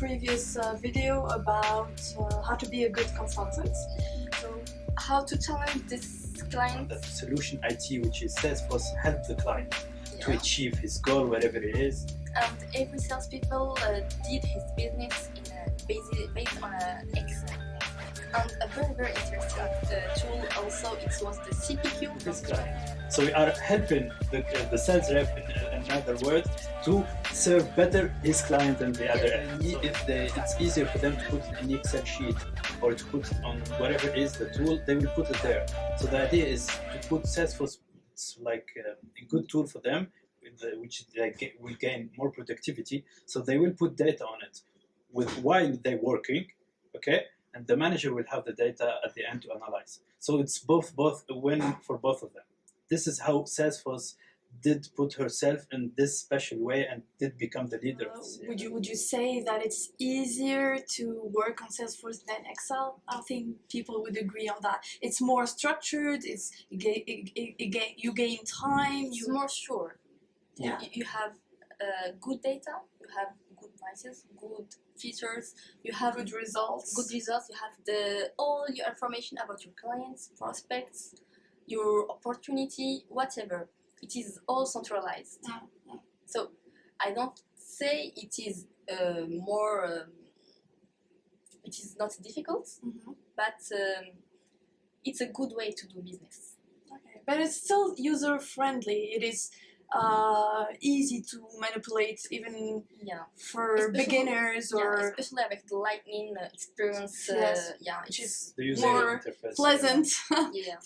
previous video about how to be a good consultant. So how to challenge this client. The solution IT, which is Salesforce, help the client to achieve his goal, whatever it is. And every salespeople did his business based on Excel. And a very, very interesting tool also, it was the CPQ. This client. So we are helping the sales rep, in other words, to serve better his client than the other. And it's easier for them to put it in the Excel sheet or to put it on whatever is the tool, they will put it there. So the idea is to put Salesforce like a good tool for them, which they will gain more productivity. So they will put data on it while they're working, okay? And the manager will have the data at the end to analyze. So it's both a win for both of them. This is how Salesforce did put herself in this special way and did become the leader. Would you say that it's easier to work on Salesforce than Excel? I think people would agree on that. It's more structured. You gain time. It's more sure. Yeah. You have good data. You have good prices, good features. You have good results. Good results. You have all your information about your clients, prospects, your opportunity, whatever. It is all centralized. Yeah. So I don't say it is it is not difficult, but it's a good way to do business. Okay, but it's still user friendly. It is easy to manipulate, even for beginners or especially with the lightning experience. Which is the user more interface, pleasant,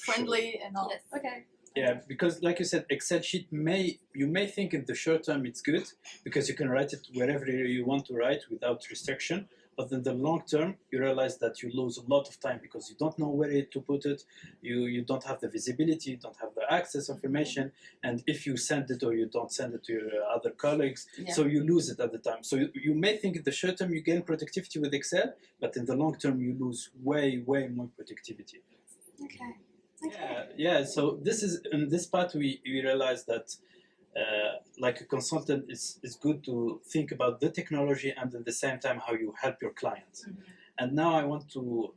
friendly, and all. Yes. Okay. Yeah, because like you said, Excel sheet you may think in the short term it's good because you can write it wherever you want to write without restriction. But in the long term, you realize that you lose a lot of time because you don't know where to put it. You don't have the visibility, you don't have the access information, and if you send it or you don't send it to your other colleagues, so you lose it at the time. So you may think in the short term you gain productivity with Excel, but in the long term you lose way more productivity. Okay. Yeah. So this is in this part we realize that. Like a consultant, it's good to think about the technology and at the same time how you help your clients. And now I want to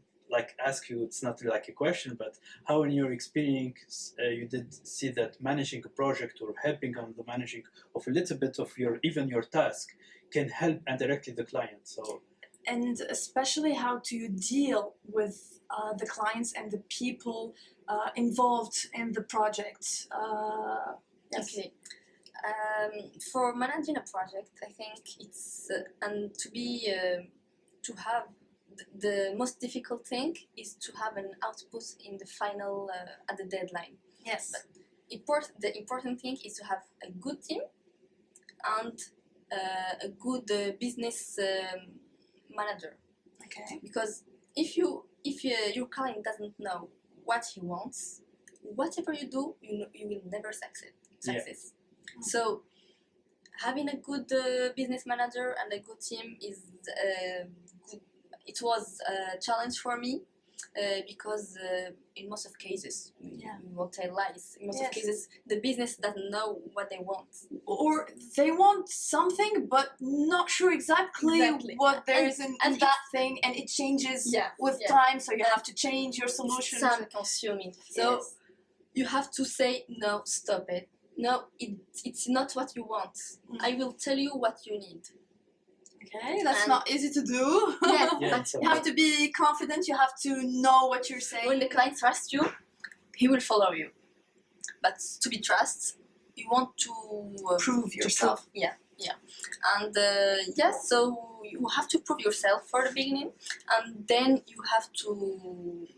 ask you, it's not like a question, but how in your experience you did see that managing a project or helping on the managing of a little bit of your task can help indirectly the client. So. And especially how to deal with the clients and the people involved in the project. Yes. Okay. For managing a project, I think it's and to have the most difficult thing is to have an output in the final at the deadline. Yes. But the important thing is to have a good team and a good business manager. Okay. Because if your client doesn't know what he wants, whatever you do, you will never succeed. Yeah. So having a good business manager and a good team is good. It was a challenge for me because in most of cases, we won't tell lies. In most of cases, the business doesn't know what they want, or they want something but not sure exactly what there is in that thing, and it changes with time. So you have to change your solution. It's time-consuming. So you have to say no. Stop it. No, it's not what you want. I will tell you what you need. Okay, that's not easy to do. Yes, you have to be confident. You have to know what you're saying. When the client trusts you, he will follow you. But to be trusted, you want to prove yourself. And so you have to prove yourself for the beginning, and then you have to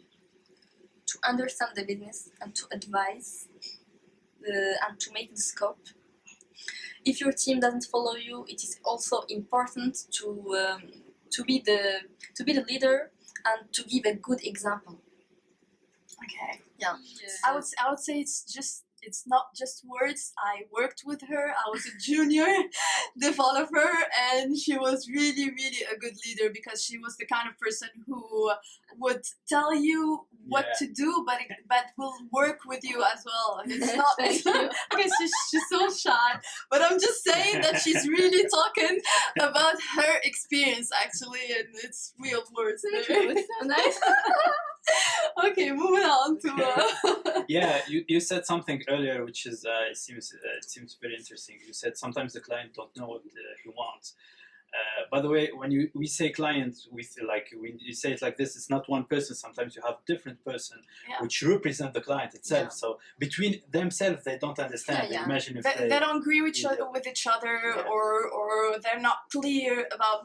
understand the business and to advise. And to make the scope. If your team doesn't follow you, it is also important to be the leader and to give a good example. Okay. Yeah. I would say it's not just words. I worked with her. I was a junior developer, and she was really a good leader because she was the kind of person who would tell you what Yeah. to do, but will work with you as well. And it's not. Thank you. Okay, she's so shy, but I'm just saying that she's really talking about her experience actually, and it's real words Thank there. you. It's so nice. Okay, moving on to. Yeah, you said something earlier, which is it seems very interesting. You said sometimes the client don't know what he wants. By the way, when we say client, we feel like when you say it like this, it's not one person. Sometimes you have different person Yeah. which represent the client itself. Yeah. So between themselves, they don't understand. Yeah, yeah. Imagine if They don't agree with each other, Yeah. or they're not clear about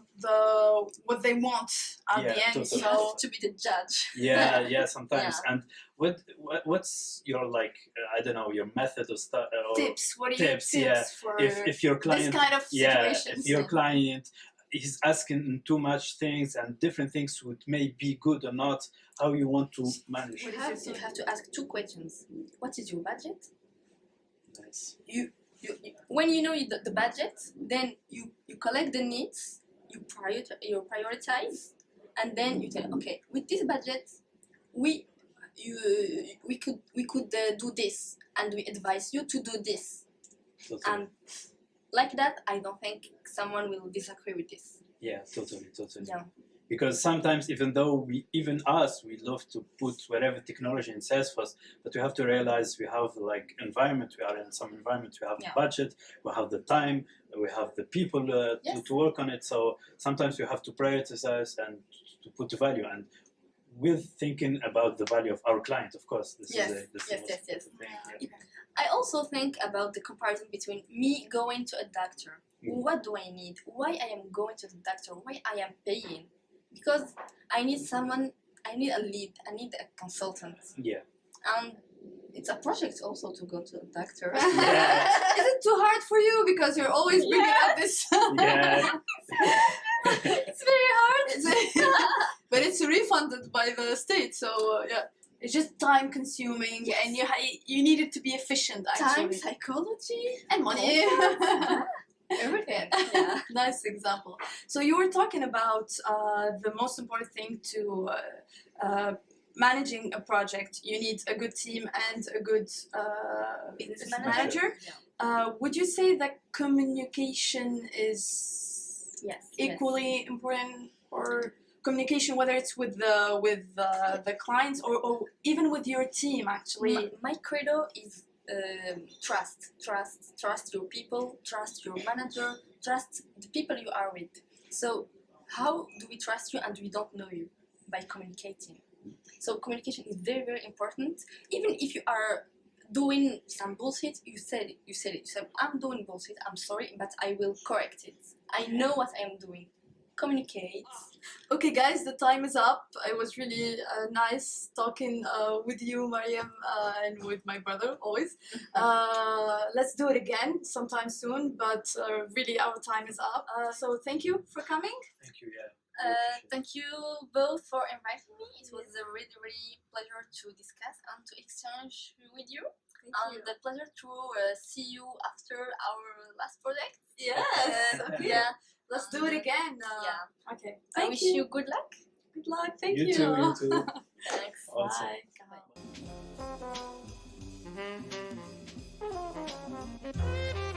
what they want at Yeah, the end. totally. You So have to be the judge. yeah, sometimes. Yeah. And what's your like I don't know, your method of tips. What are tips, your yeah. tips for If your client this kind of situations? if your client is asking too much things and different things would may be good or not, how you want to manage? You have to ask 2 questions. What is your budget? Nice. You when you know the budget, then you collect the needs, you prioritize, and then you tell, okay, with this budget, we could do this, and we advise you to do this, Totally. and like that, I don't think someone will disagree with this. Yeah, totally. Yeah. Because sometimes, even though we love to put whatever technology in Salesforce, but we have to realize we have like environment. We are in some environment. We have the Yeah. budget. We have the time. We have the people Yes. to work on it. So sometimes we have to prioritize and to put the value. And with thinking about the value of our client, of course. This Yes. is the Yes, most yes, yes. important thing. Yeah. I also think about the comparison between me going to a doctor. What do I need? Why I am going to the doctor? Why I am paying? Because I need someone. I need a lead. I need a consultant. Yeah. And it's a project also to go to a doctor. Yeah. Is it too hard for you because you're always bringing up this? Yeah. It's very hard. But it's refunded by the state, so yeah. It's just time consuming, Yes. and you need it to be efficient Time, actually. psychology, And money. everything. Yeah. Nice example. So you were talking about the most important thing to managing a project. You need a good team and a good Business manager. Yeah. Would you say that communication is Yes. equally important, or communication, whether it's with the clients or even with your team actually? My credo is trust your people, trust your manager, trust the people you are with. So how do we trust you and we don't know you? By communicating. So communication is very, very important. Even if you are doing some bullshit, you said I'm doing bullshit, I'm sorry, but I will correct it. I know what I am doing. Communicate. Okay, guys, the time is up. It was really nice talking with you, Maryem, and with my brother, always. Let's do it again sometime soon, but really our time is up. So thank you for coming. Thank you. Yeah. Thank you both for inviting me. It was a really, really pleasure to discuss and to exchange with you. And the pleasure to see you after our last project. Yes. Okay. Yeah. Let's do it again. Yeah. Okay. I wish you good luck. Good luck. Thank You you. too. You too. Thanks. Also. Bye. Bye.